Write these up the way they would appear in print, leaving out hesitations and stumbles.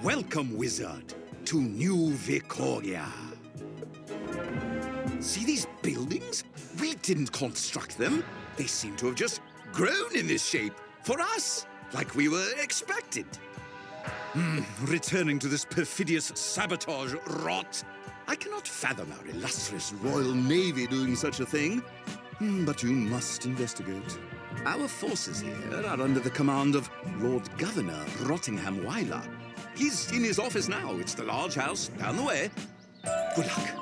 Welcome, Wizard, to New Vicorgia. See these buildings? We didn't construct them. They seem to have just grown in this shape for us, like we were expected. Returning to this perfidious sabotage rot, I cannot fathom our illustrious Royal Navy doing such a thing. But you must investigate. Our forces here are under the command of Lord Governor Rottingham Weiler. He's in his office now. It's the large house down the way. Good luck.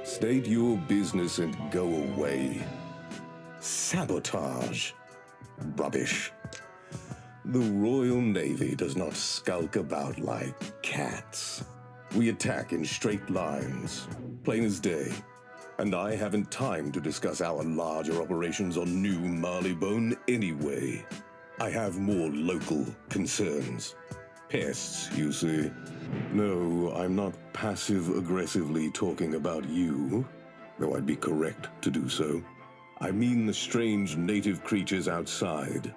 State your business and go away. Sabotage. Rubbish. The Royal Navy does not skulk about like cats. We attack in straight lines, plain as day. And I haven't time to discuss our larger operations on New Marleybone anyway. I have more local concerns. Pests, you see. No, I'm not passive-aggressively talking about you, though I'd be correct to do so. I mean the strange native creatures outside.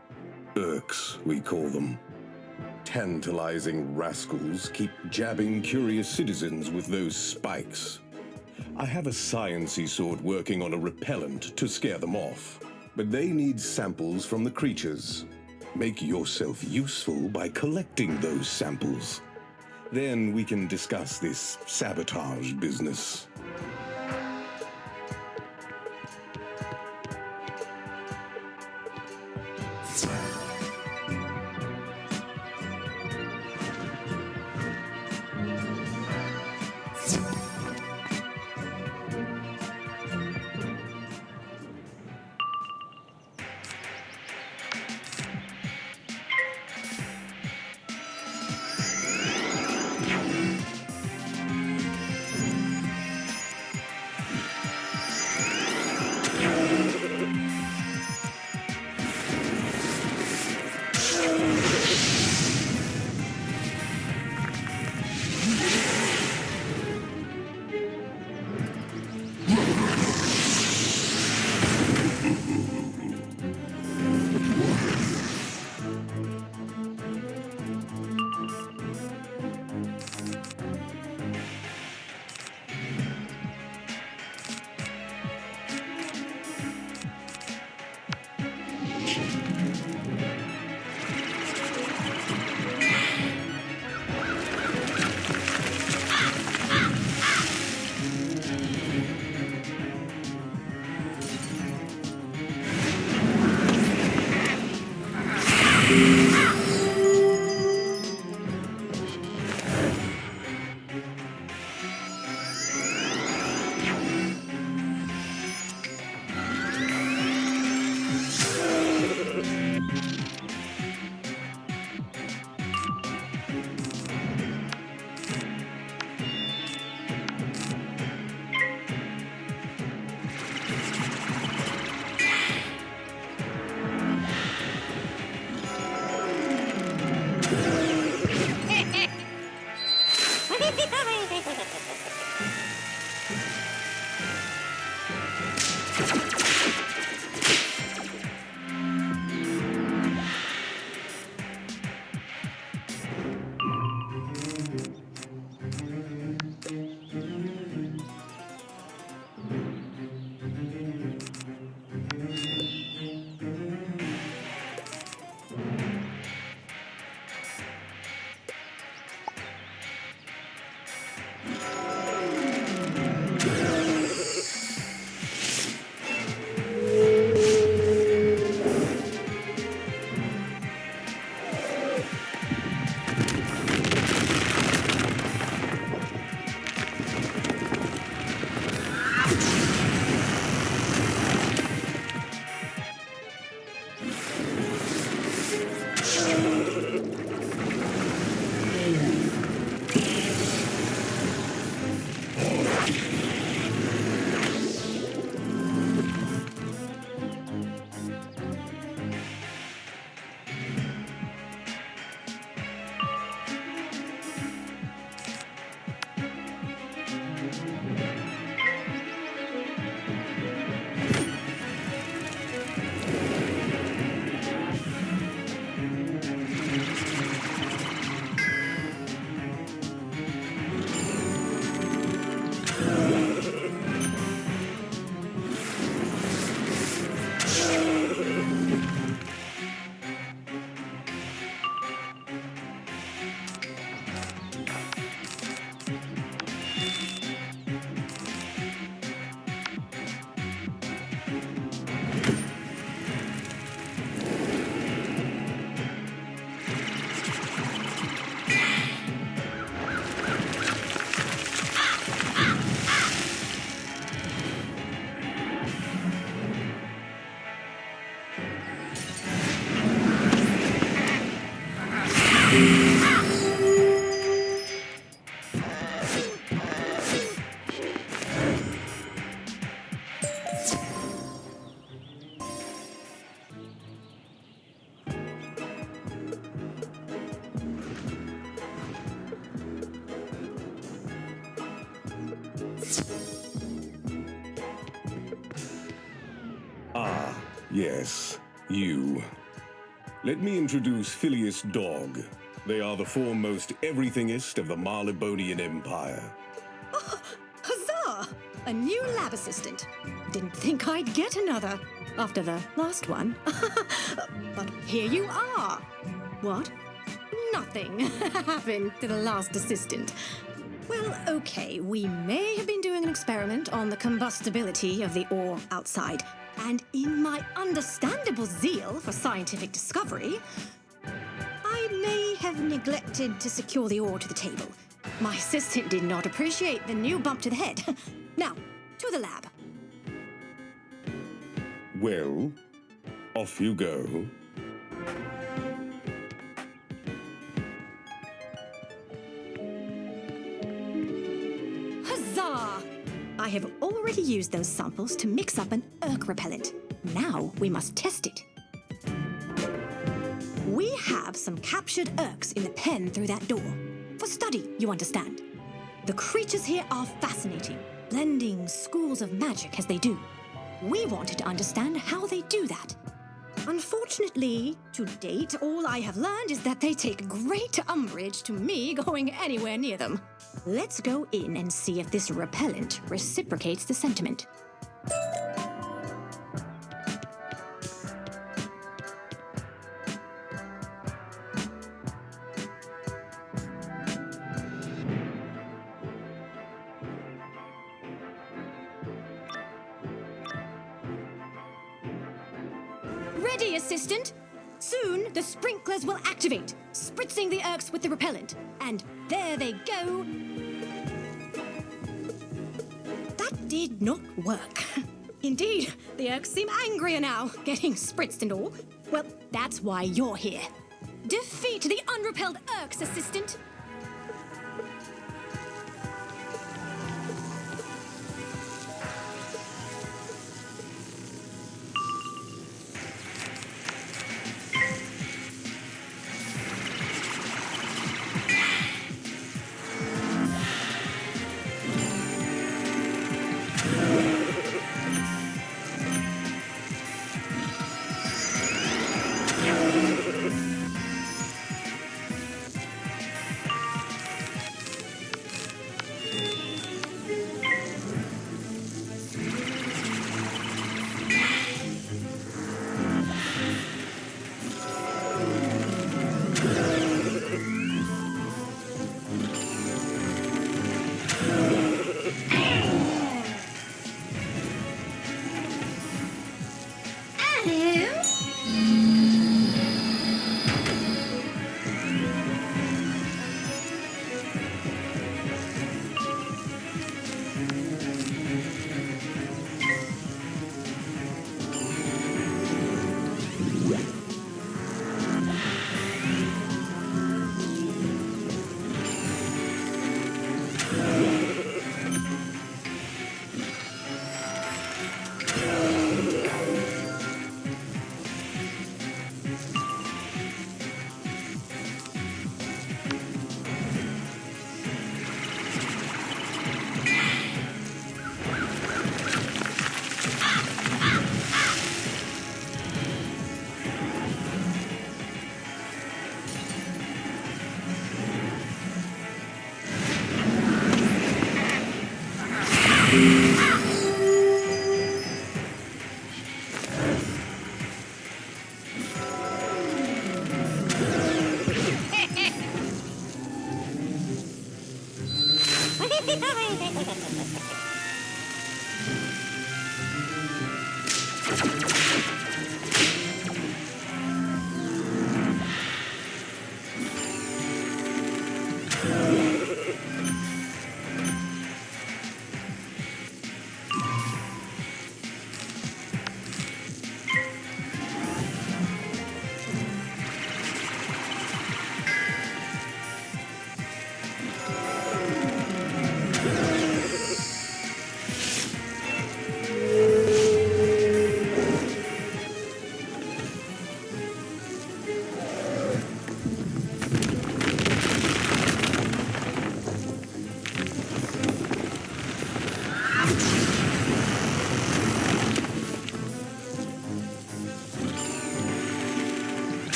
Urks, we call them. Tantalizing rascals keep jabbing curious citizens with those spikes. I have a science-y sort working on a repellent to scare them off, but they need samples from the creatures. Make yourself useful by collecting those samples. Then we can discuss this sabotage business. Ah, yes, you. Let me introduce Phileas Dog. They are the foremost everythingist of the Marleybonian Empire. Huzzah! A new lab assistant. Didn't think I'd get another after the last one. But here you are. What? Nothing happened to the last assistant. Well, okay, we may have been doing an experiment on the combustibility of the ore outside. And in my understandable zeal for scientific discovery, I may have neglected to secure the ore to the table. My assistant did not appreciate the new bump to the head. Now, to the lab. Well, off you go. Huzzah! I have already used those samples to mix up an Urk repellent. Now we must test it. We have some captured Urks in the pen through that door. For study, you understand. The creatures here are fascinating, blending schools of magic as they do. We wanted to understand how they do that. Unfortunately, to date, all I have learned is that they take great umbrage to me going anywhere near them. Let's go in and see if this repellent reciprocates the sentiment. Ready, assistant? Soon, the sprinklers will activate, spritzing the Urks with the repellent. And there they go. That did not work. Indeed, the Urks seem angrier now, getting spritzed and all. Well, that's why you're here. Defeat the unrepelled Urks, assistant.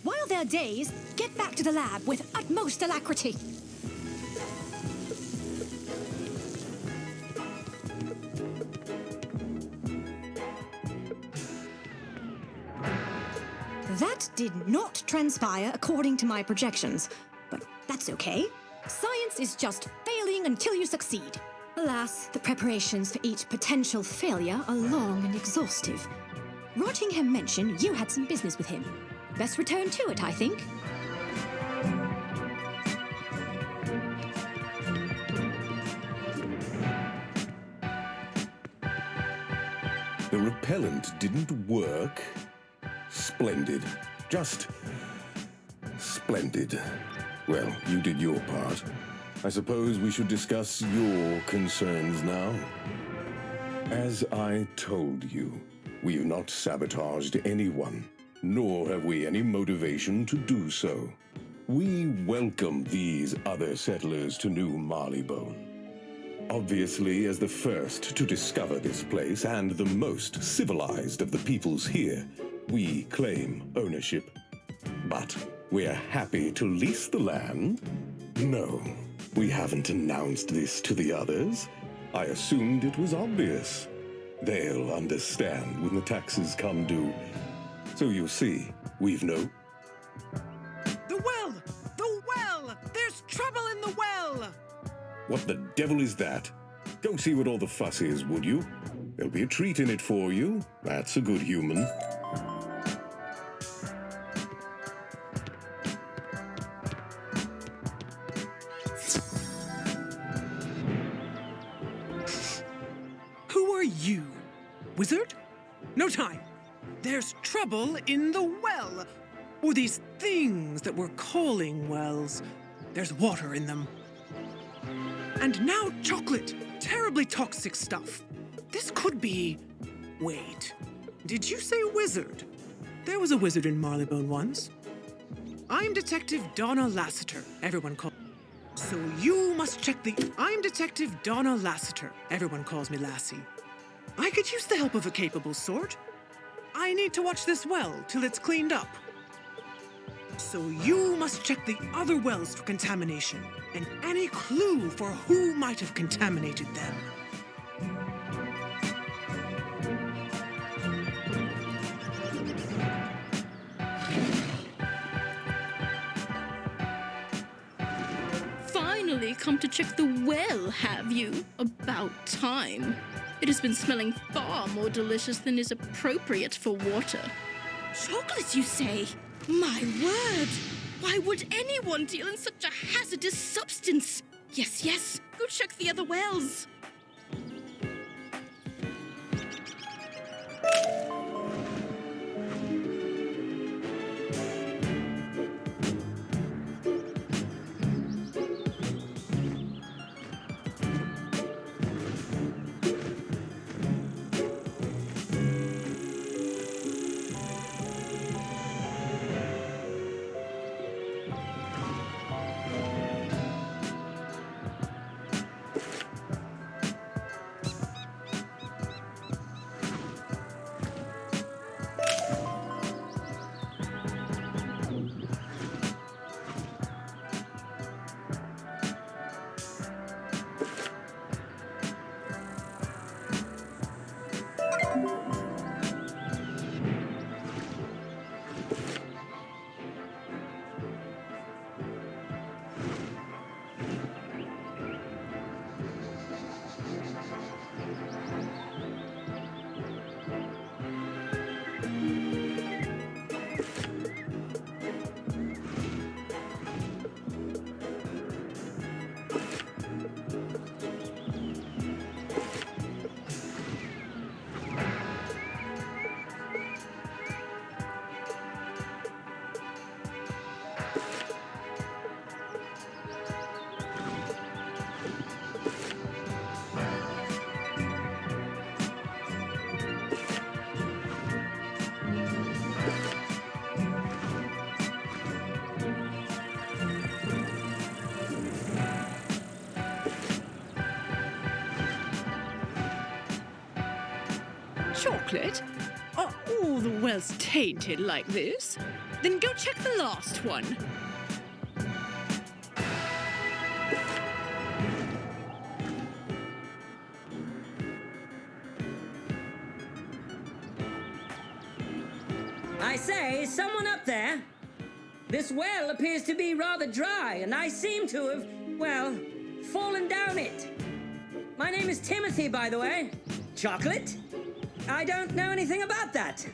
While they're dazed, get back to the lab with utmost alacrity. That did not transpire according to my projections, but that's okay. Science is just failing until you succeed. Alas, the preparations for each potential failure are long and exhaustive. Rottingham mentioned you had some business with him. Best return to it, I think. The repellent didn't work. Splendid. Just splendid. Well, you did your part. I suppose we should discuss your concerns now. As I told you, we have not sabotaged anyone, nor have we any motivation to do so. We welcome these other settlers to New Marleybone. Obviously, as the first to discover this place and the most civilized of the peoples here, we claim ownership. But we're happy to lease the land? No, we haven't announced this to the others. I assumed it was obvious. They'll understand when the taxes come due. So you see, we've no... The well! The well! There's trouble in the well! What the devil is that? Go see what all the fuss is, would you? There'll be a treat in it for you. That's a good human. Who are you? Wizard? No time. There's trouble in the well. Or these things that we're calling wells. There's water in them. And now chocolate. Terribly toxic stuff. This could be... Wait. Did you say wizard? There was a wizard in Marleybone once. I'm Detective Donna Lassiter. Everyone calls... So you must check the... I'm Detective Donna Lassiter. Everyone calls me Lassie. I could use the help of a capable sort. I need to watch this well till it's cleaned up. So you must check the other wells for contamination and any clue for who might have contaminated them. Finally come to check the well, have you? About time. It has been smelling far more delicious than is appropriate for water. Chocolate, you say? My word! Why would anyone deal in such a hazardous substance? Yes, yes, go check the other wells. Chocolate? Are all the wells tainted like this? Then go check the last one. I say, is someone up there? This well appears to be rather dry, and I seem to have, well, fallen down it. My name is Timothy, by the way. Chocolate? I don't know anything about that.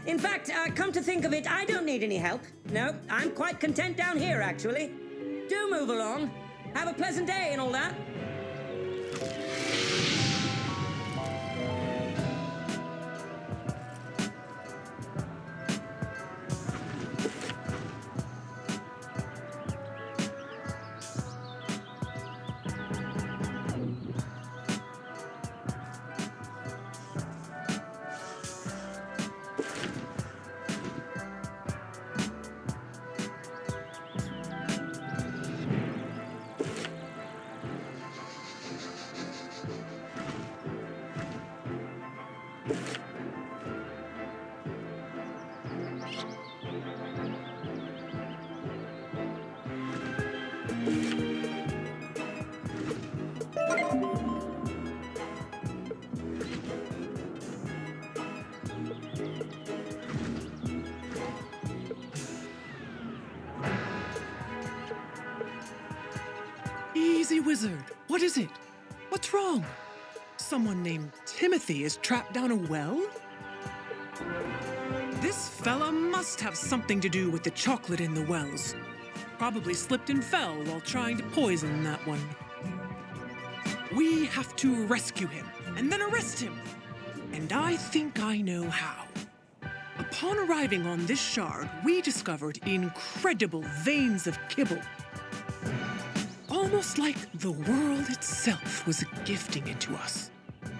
In fact, come to think of it, I don't need any help. No, I'm quite content down here, actually. Do move along. Have a pleasant day and all that. Easy, Wizard. What is it? What's wrong? Someone named Timothy is trapped down a well? This fella must have something to do with the chocolate in the wells. Probably slipped and fell while trying to poison that one. We have to rescue him and then arrest him. And I think I know how. Upon arriving on this shard, we discovered incredible veins of kibble. Almost like the world itself was gifting it to us.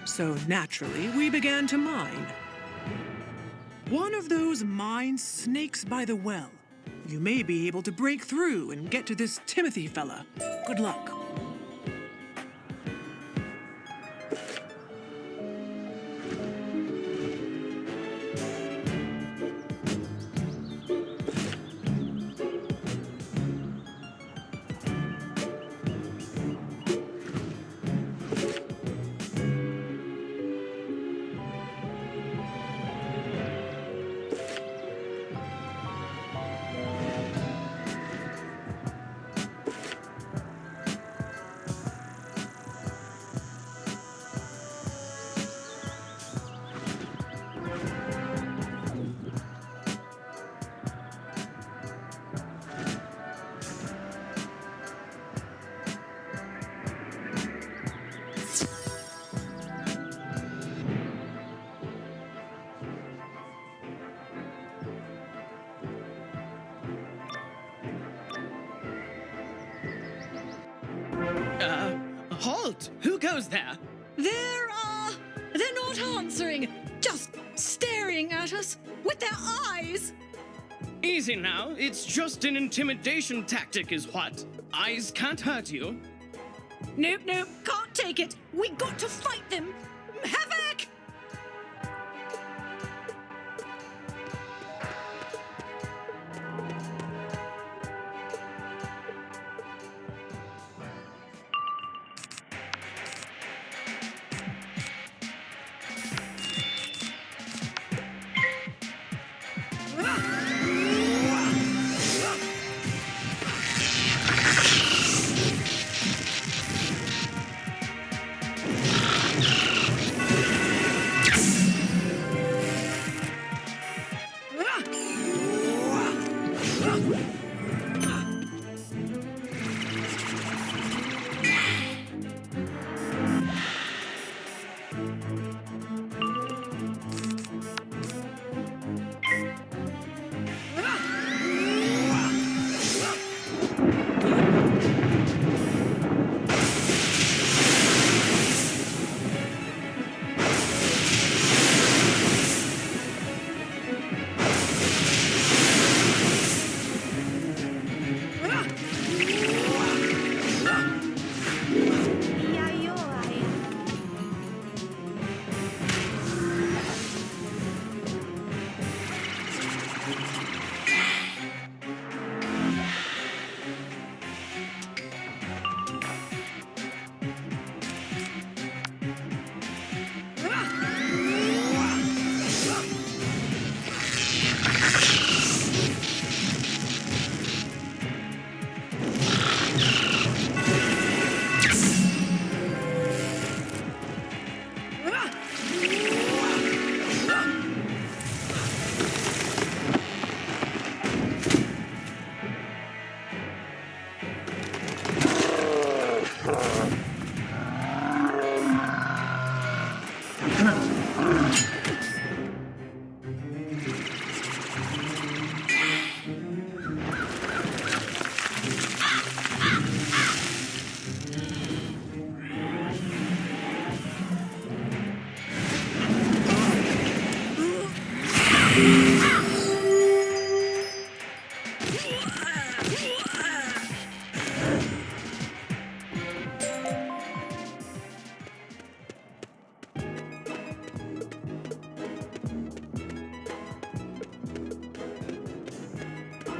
So naturally, we began to mine. One of those mines snakes by the well. You may be able to break through and get to this Timothy fella. Good luck. Halt! Who goes there? They're not answering, just staring at us with their eyes. Easy now, it's just an intimidation tactic is what. Eyes can't hurt you. Nope, can't take it. We got to fight them. Havoc!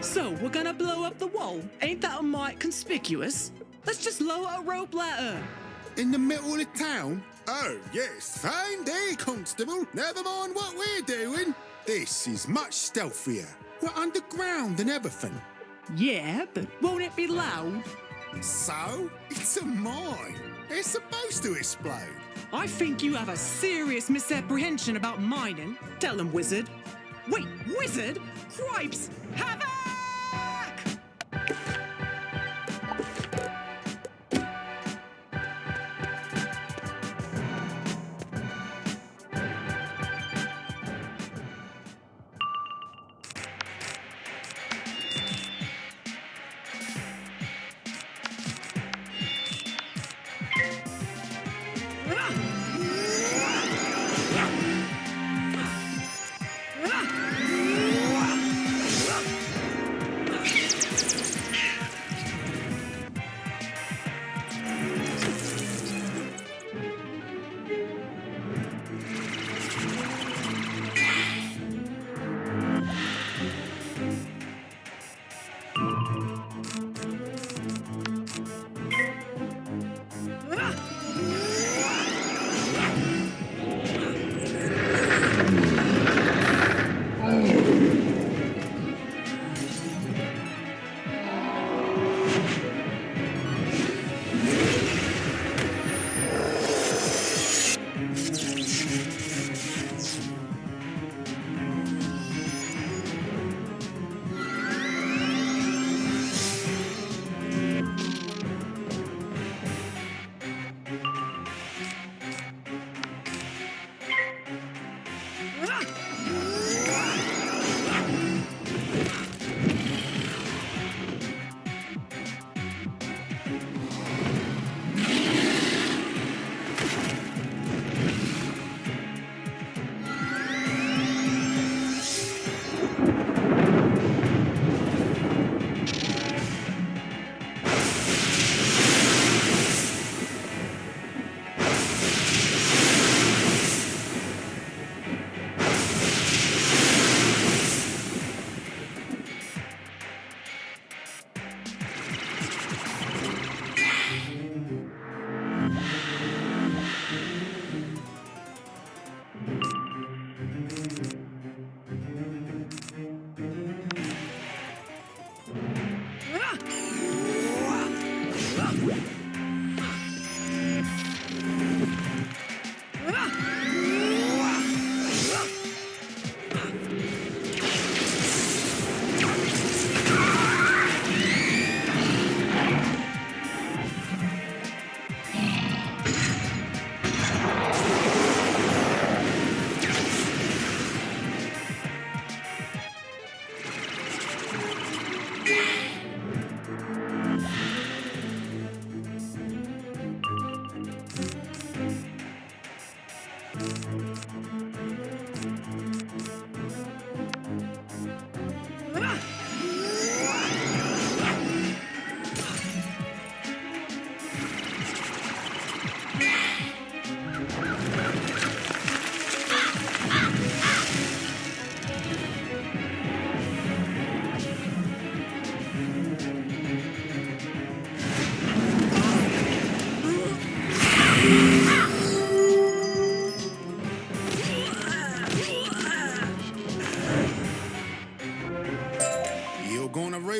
So, we're gonna blow up the wall? Ain't that a mite conspicuous? Let's just lower a rope ladder. In the middle of town? Oh, yes, fine day, Constable. Never mind what we're doing. This is much stealthier. We're underground and everything. Yeah, but won't it be loud? So? It's a mine. It's supposed to explode. I think you have a serious misapprehension about mining. Tell them, Wizard. Wait, Wizard? Cripes! Havoc!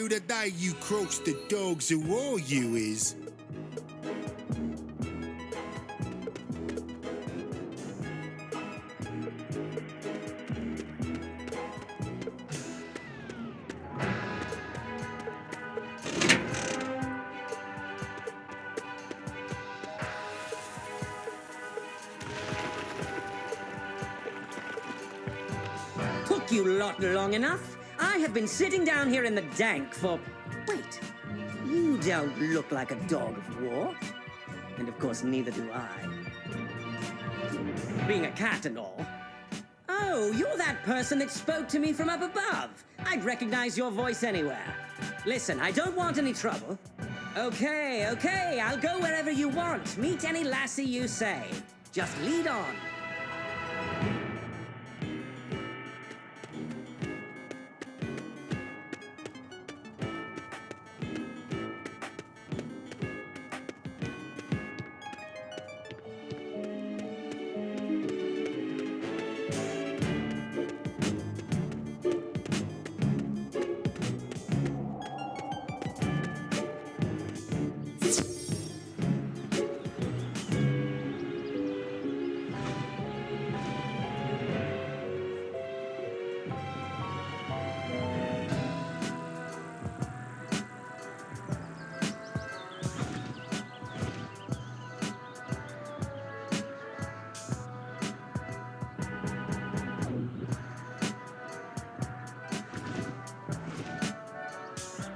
The day you cross the dogs of war, you is. Took you lot long enough. I have been sitting down here in the dank for... Wait, you don't look like a dog of war. And of course, neither do I. Being a cat and all. Oh, you're that person that spoke to me from up above. I'd recognize your voice anywhere. Listen, I don't want any trouble. Okay, I'll go wherever you want. Meet any lassie you say. Just lead on.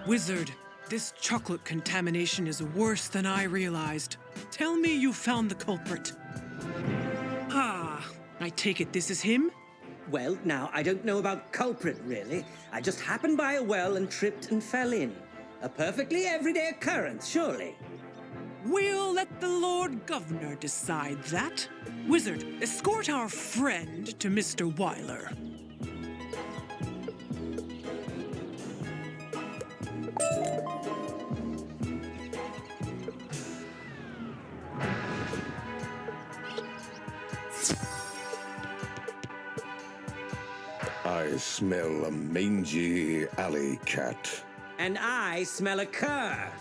Wizard, this chocolate contamination is worse than I realized. Tell me you found the culprit. Ah, I take it this is him? Well, now, I don't know about culprit, really. I just happened by a well and tripped and fell in. A perfectly everyday occurrence, surely. We'll let the Lord Governor decide that. Wizard, escort our friend to Mr. Weiler. I smell a mangy alley cat. And I smell a cur.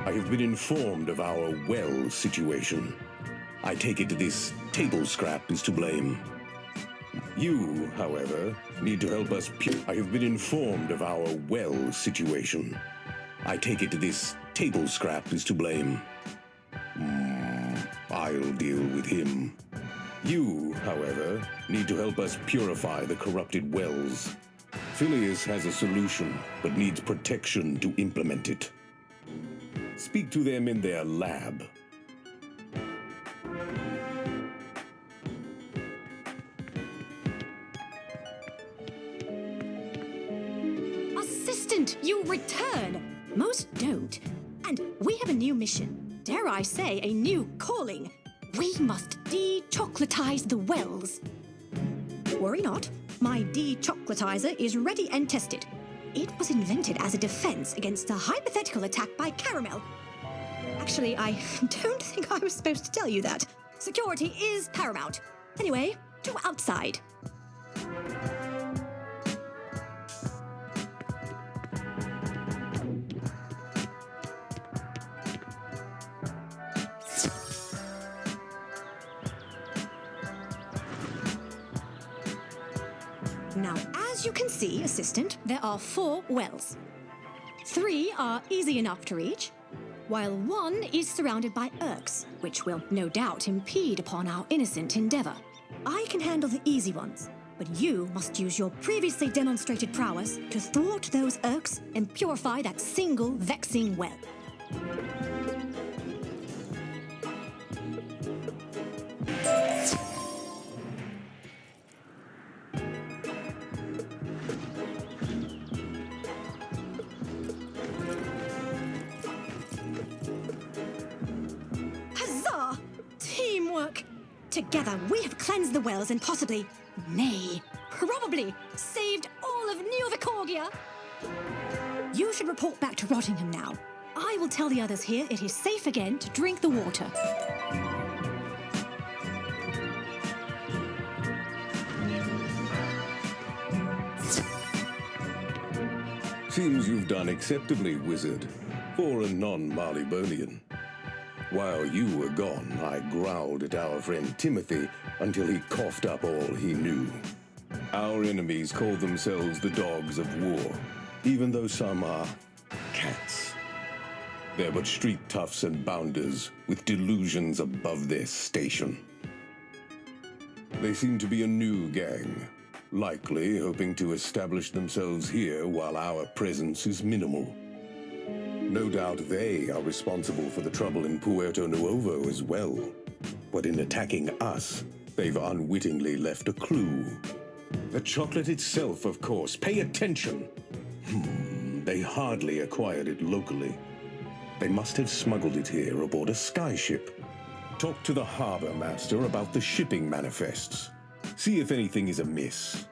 I have been informed of our well situation. I take it this table scrap is to blame. You, however, need to help us I have been informed of our well situation. I take it this table scrap is to blame. I'll deal with him. You, however, need to help us purify the corrupted wells. Phileas has a solution, but needs protection to implement it. Speak to them in their lab. Assistant, you return! Most don't. And we have a new mission. Dare I say, a new calling. We must de-chocolatize the wells. Worry not. My de-chocolatizer is ready and tested. It was invented as a defense against a hypothetical attack by Caramel. Actually, I don't think I was supposed to tell you that. Security is paramount. Anyway, to outside. Now, as you can see, Assistant, there are 4 wells. 3 are easy enough to reach, while 1 is surrounded by Urks, which will no doubt impede upon our innocent endeavor. I can handle the easy ones, but you must use your previously demonstrated prowess to thwart those Urks and purify that single vexing well. Huzzah! Teamwork! Together we have cleansed the wells and possibly, nay, probably saved all of New Vicorgia. You should report back to Rottingham now. I will tell the others here it is safe again to drink the water. Seems you've done acceptably, Wizard, for a non-Marleybonian. While you were gone, I growled at our friend Timothy until he coughed up all he knew. Our enemies call themselves the Dogs of War, even though some are cats. They're but street toughs and bounders with delusions above their station. They seem to be a new gang, likely hoping to establish themselves here while our presence is minimal. No doubt they are responsible for the trouble in Puerto Nuevo as well. But in attacking us, they've unwittingly left a clue. The chocolate itself, of course. Pay attention. They hardly acquired it locally. They must have smuggled it here aboard a skyship. Talk to the harbor master about the shipping manifests. See if anything is amiss.